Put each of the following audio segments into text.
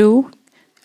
2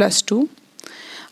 +2.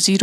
0